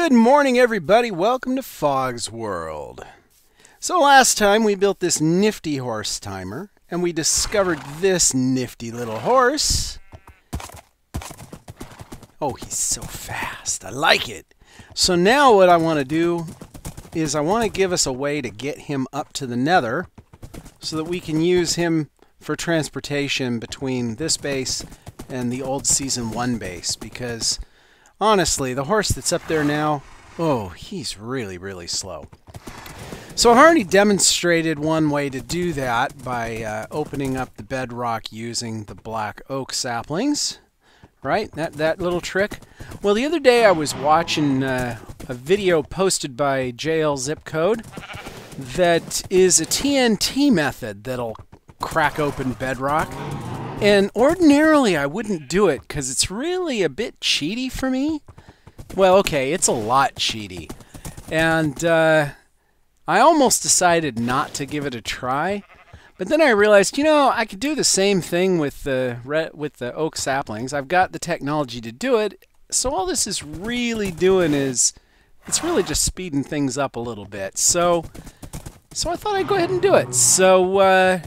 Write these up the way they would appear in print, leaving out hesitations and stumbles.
Good morning, everybody. Welcome to Fog's World. So last time we built this nifty horse timer, and we discovered this nifty little horse. Oh, he's so fast. I like it. So now what I want to do is I want to give us a way to get him up to the Nether so that we can use him for transportation between this base and the old Season 1 base, because honestly, the horse that's up there now, oh, he's really slow. So I've already demonstrated one way to do that by opening up the bedrock using the black oak saplings. Right? That little trick. Well, the other day I was watching a video posted by JL Zip Code that is a TNT method that'll crack open bedrock. And ordinarily I wouldn't do it because it's really a bit cheaty for me. Well, okay, it's a lot cheaty. And I almost decided not to give it a try. But then I realized, you know, I could do the same thing with the oak saplings. I've got the technology to do it. So all this is really doing is, it's really just speeding things up a little bit. So I thought I'd go ahead and do it. So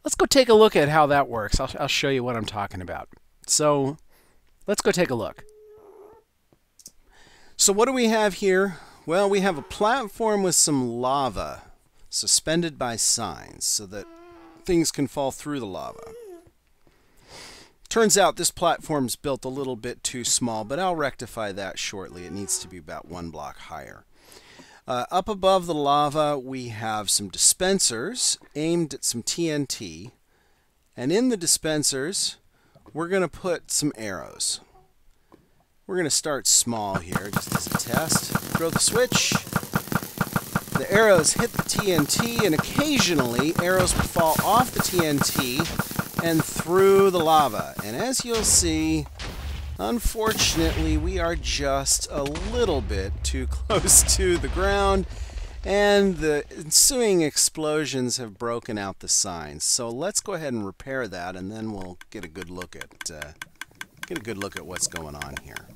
let's go take a look at how that works. I'll show you what I'm talking about. So let's go take a look. So what do we have here? Well, we have a platform with some lava suspended by signs so that things can fall through the lava. Turns out this platform's built a little bit too small, but I'll rectify that shortly. It needs to be about 1 block higher. Up above the lava, we have some dispensers aimed at some TNT. And in the dispensers, we're going to put some arrows. We're going to start small here, just as a test. Throw the switch. The arrows hit the TNT, and occasionally arrows will fall off the TNT and through the lava. And as you'll see, unfortunately, we are just a little bit too close to the ground, and the ensuing explosions have broken out the signs. So let's go ahead and repair that, and then we'll get a good look at what's going on here.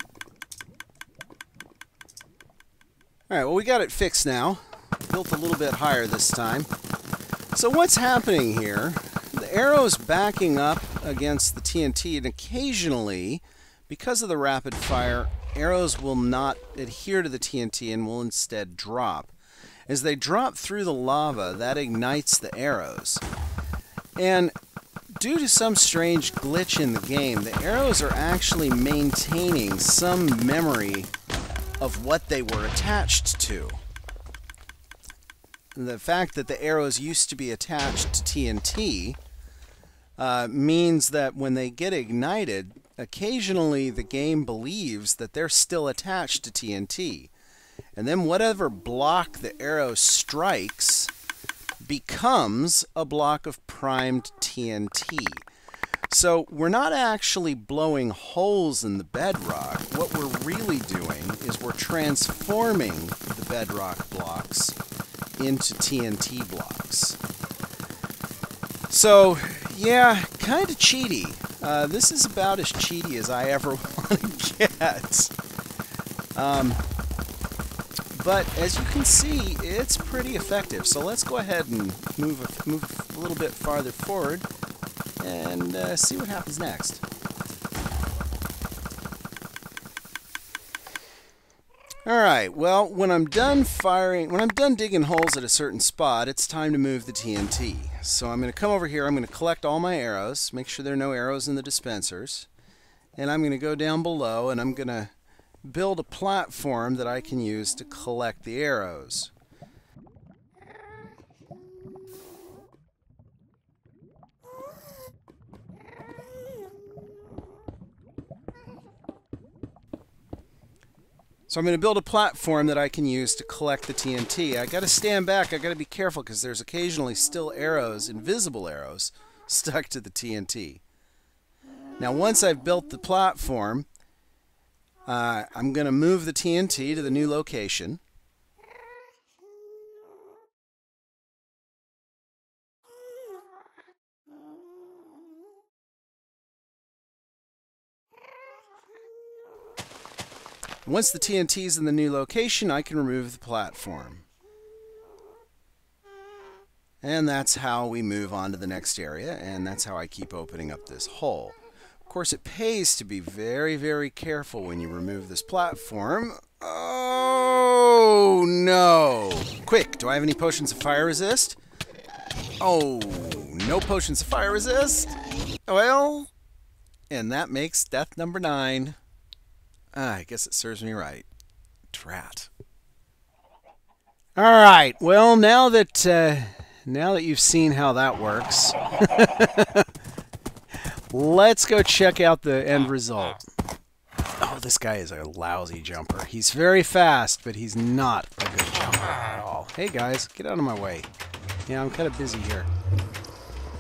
All right, well, we got it fixed now. Built a little bit higher this time. So what's happening here? The arrow's backing up against the TNT, and occasionally, because of the rapid fire, arrows will not adhere to the TNT and will instead drop. As they drop through the lava, that ignites the arrows. And due to some strange glitch in the game, the arrows are actually maintaining some memory of what they were attached to. The fact that the arrows used to be attached to TNT means that when they get ignited, occasionally the game believes that they're still attached to TNT. And then whatever block the arrow strikes becomes a block of primed TNT. So we're not actually blowing holes in the bedrock. What we're really doing is we're transforming the bedrock blocks into TNT blocks. So, yeah, kind of cheaty. This is about as cheaty as I ever want to get. But as you can see, it's pretty effective. So let's go ahead and move a little bit farther forward and see what happens next. Alright, well, when I'm done digging holes at a certain spot, it's time to move the TNT. So I'm going to come over here, I'm going to collect all my arrows, make sure there are no arrows in the dispensers, and I'm going to go down below and I'm going to build a platform that I can use to collect the arrows. So I'm going to build a platform that I can use to collect the TNT. I got to stand back, I got to be careful because there's occasionally still arrows, invisible arrows, stuck to the TNT. Now once I've built the platform, I'm going to move the TNT to the new location. Once the TNT is in the new location, I can remove the platform. And that's how we move on to the next area, and that's how I keep opening up this hole. Of course, it pays to be very, very careful when you remove this platform. Oh, no. Quick, do I have any potions of fire resist? Oh, no potions of fire resist. Well, and that makes death number 9. I guess it serves me right. Drat. All right, well, now that you've seen how that works, let's go check out the end result. Oh, this guy is a lousy jumper. He's very fast, but he's not a good jumper at all. Hey, guys, get out of my way. Yeah, I'm kind of busy here.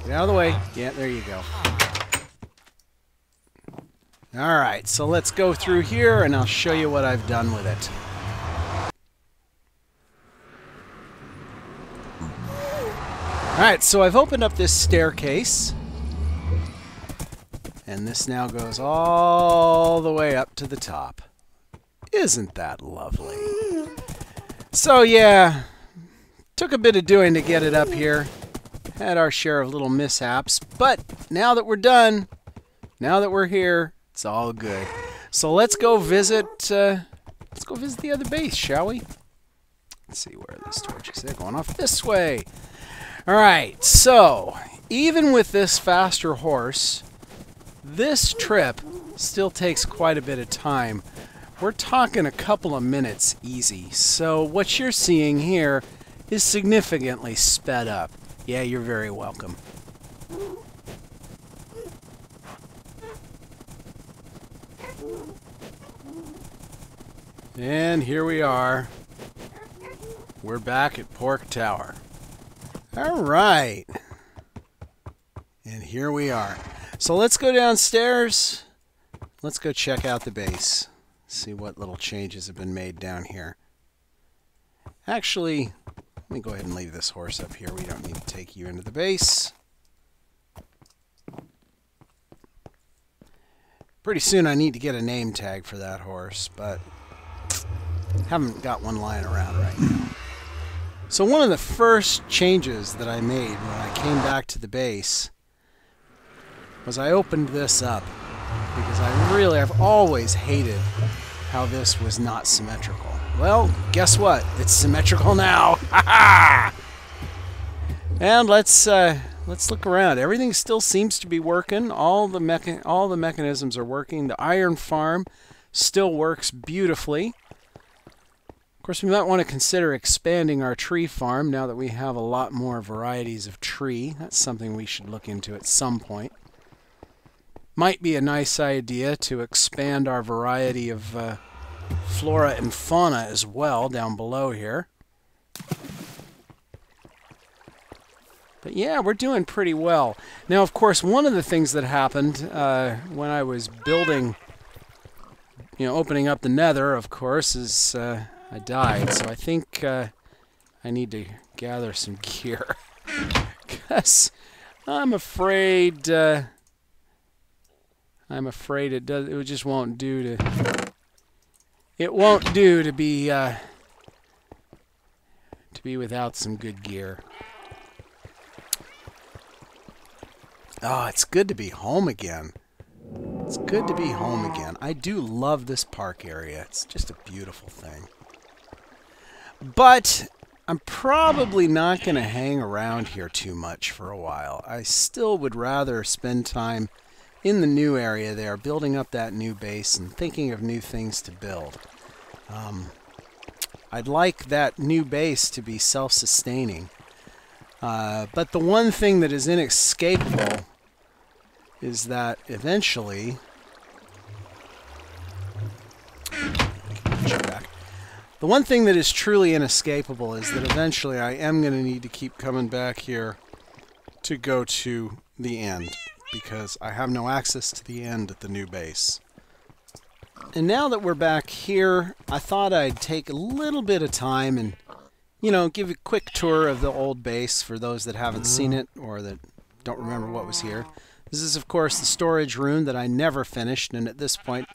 Get out of the way. Yeah, there you go. All right, so let's go through here, and I'll show you what I've done with it. All right, so I've opened up this staircase, and this now goes all the way up to the top. Isn't that lovely? So yeah, took a bit of doing to get it up here. Had our share of little mishaps, but now that we're done, now that we're here, it's all good. So let's go visit the other base, shall we? Let's see where this torch is. They're going off this way. All right, so even with this faster horse, this trip still takes quite a bit of time. We're talking a couple of minutes easy. So what you're seeing here is significantly sped up. Yeah, you're very welcome. And here we are. We're back at Pork Tower. All right. And here we are. So let's go downstairs. Let's go check out the base. See what little changes have been made down here. Actually, let me go ahead and leave this horse up here. We don't need to take you into the base. Pretty soon I need to get a name tag for that horse, but haven't got one lying around right now. So one of the first changes that I made when I came back to the base was I opened this up because I've always hated how this was not symmetrical. Well, guess what? It's symmetrical now. And let's look around. Everything still seems to be working. All the mechanisms are working. The iron farm still works beautifully. Of course, we might want to consider expanding our tree farm now that we have a lot more varieties of tree. That's something we should look into at some point. Might be a nice idea to expand our variety of flora and fauna as well down below here. But yeah, we're doing pretty well. Now, of course, one of the things that happened when I was building, opening up the Nether, of course, is I died. So I think I need to gather some gear. Because I'm afraid it just won't do to... It won't do to be without some good gear. Oh, it's good to be home again. It's good to be home again. I do love this park area. It's just a beautiful thing. But I'm probably not going to hang around here too much for a while. I still would rather spend time in the new area there, building up that new base and thinking of new things to build. I'd like that new base to be self-sustaining. But the one thing that is inescapable is that eventually... The one thing that is truly inescapable is that eventually I am going to need to keep coming back here to go to the end, because I have no access to the end at the new base. And now that we're back here, I thought I'd take a little bit of time and, give a quick tour of the old base for those that haven't seen it or that don't remember what was here. This is, of course, the storage room that I never finished, and at this point,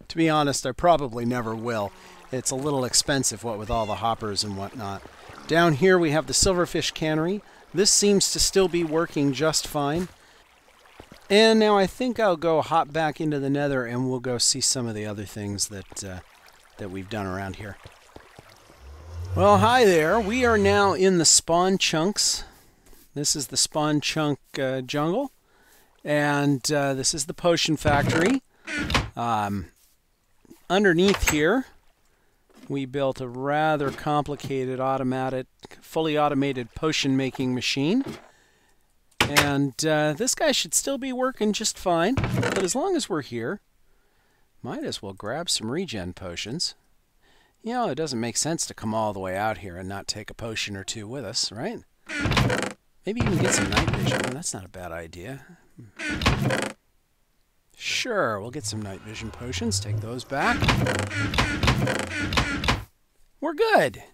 to To be honest, I probably never will. It's a little expensive, what with all the hoppers and whatnot. Down here we have the silverfish cannery. This seems to still be working just fine. And now I think I'll go hop back into the Nether and we'll go see some of the other things that we've done around here. Well, hi there. We are now in the spawn chunks. This is the spawn chunk jungle. And this is the potion factory. Underneath here, we built a rather complicated fully automated potion making machine. And this guy should still be working just fine. But as long as we're here, might as well grab some regen potions. You know, it doesn't make sense to come all the way out here and not take a potion or two with us, right? Maybe even get some night vision. Oh, that's not a bad idea. Sure, we'll get some night vision potions. Take those back. We're good.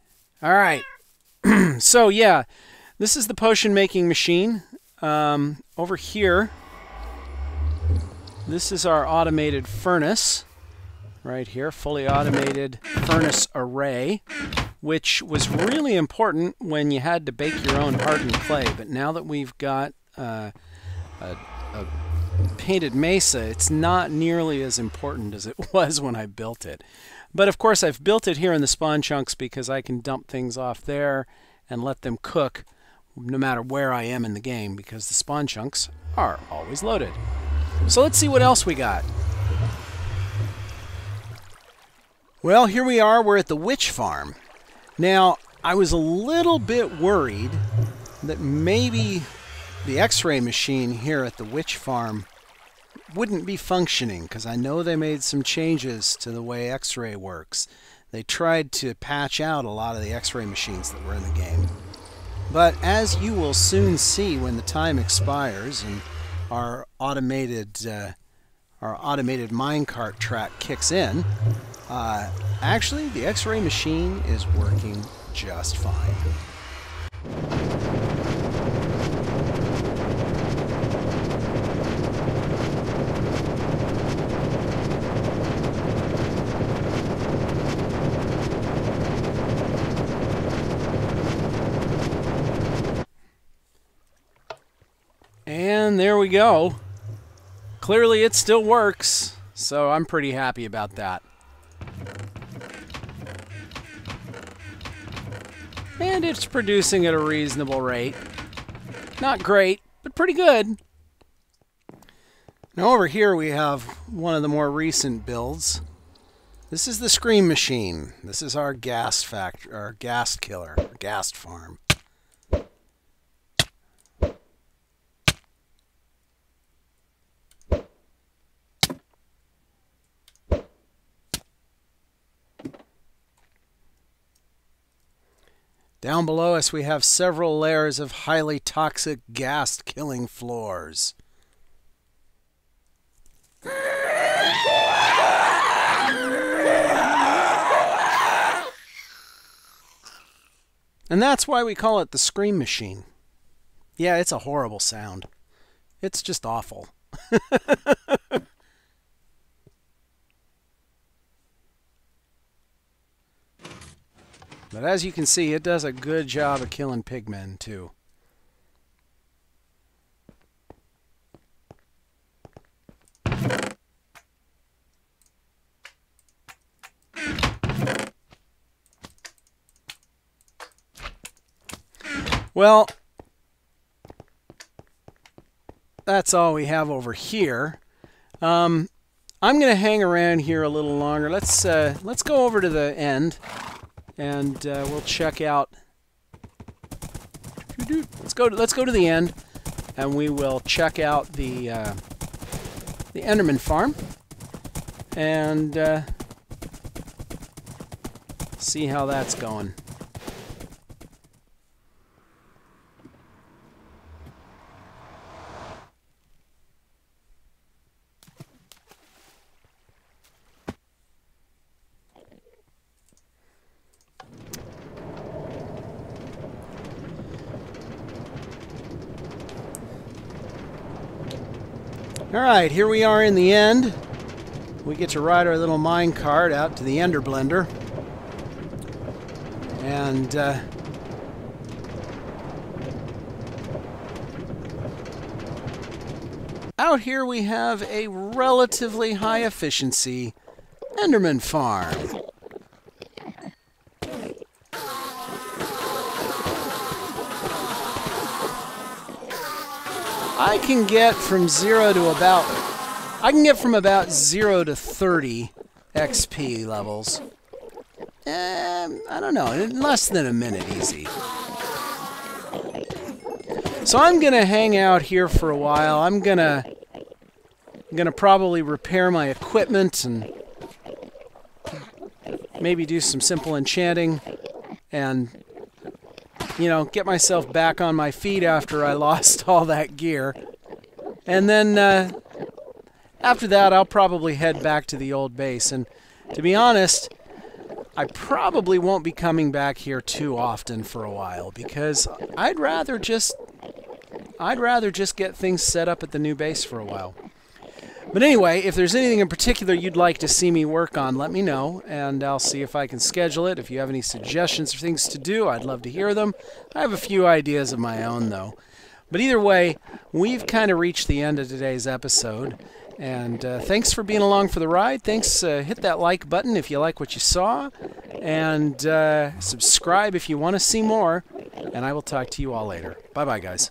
All right. So, yeah, this is the potion making machine. Over here, this is our automated furnace. Right here, fully automated furnace array, which was really important when you had to bake your own hardened clay. But now that we've got a painted mesa, it's not nearly as important as it was when I built it. But of course, I've built it here in the spawn chunks because I can dump things off there and let them cook no matter where I am in the game, because the spawn chunks are always loaded. So let's see what else we got. Well, here we are. We're at the witch farm. Now, I was a little bit worried that maybe the X-ray machine here at the witch farm wouldn't be functioning, because I know they made some changes to the way X-ray works. They tried to patch out a lot of the X-ray machines that were in the game. But as you will soon see when the time expires and our automated minecart track kicks in, actually the X-ray machine is working just fine. And there we go. Clearly it still works, so I'm pretty happy about that. And it's producing at a reasonable rate. Not great, but pretty good. Now over here we have one of the more recent builds. This is the Scream Machine. This is our ghast factory, our ghast killer, our ghast farm. Down below us we have several layers of highly toxic ghast killing floors. And that's why we call it the Scream Machine. Yeah, it's a horrible sound. It's just awful. But as you can see, it does a good job of killing pigmen, too. Well, that's all we have over here. I'm going to hang around here a little longer. Let's go over to the end. And we'll check out. Let's go to the end, and we will check out the Enderman farm, and see how that's going. Alright, here we are in the end. we get to ride our little mine cart out to the Ender Blender. And out here we have a relatively high efficiency Enderman farm. I can get from about 0 to 30 XP levels. I don't know, in less than a minute easy. So I'm gonna hang out here for a while. I'm gonna probably repair my equipment and maybe do some simple enchanting and, you know, get myself back on my feet after I lost all that gear. And then after that, I'll probably head back to the old base. And to be honest, I probably won't be coming back here too often for a while because I'd rather just get things set up at the new base for a while. But anyway, if there's anything in particular you'd like to see me work on, let me know, and I'll see if I can schedule it. If you have any suggestions or things to do, I'd love to hear them. I have a few ideas of my own, though. But either way, we've kind of reached the end of today's episode. And thanks for being along for the ride. Thanks. Hit that like button if you like what you saw. And subscribe if you want to see more. And I will talk to you all later. Bye-bye, guys.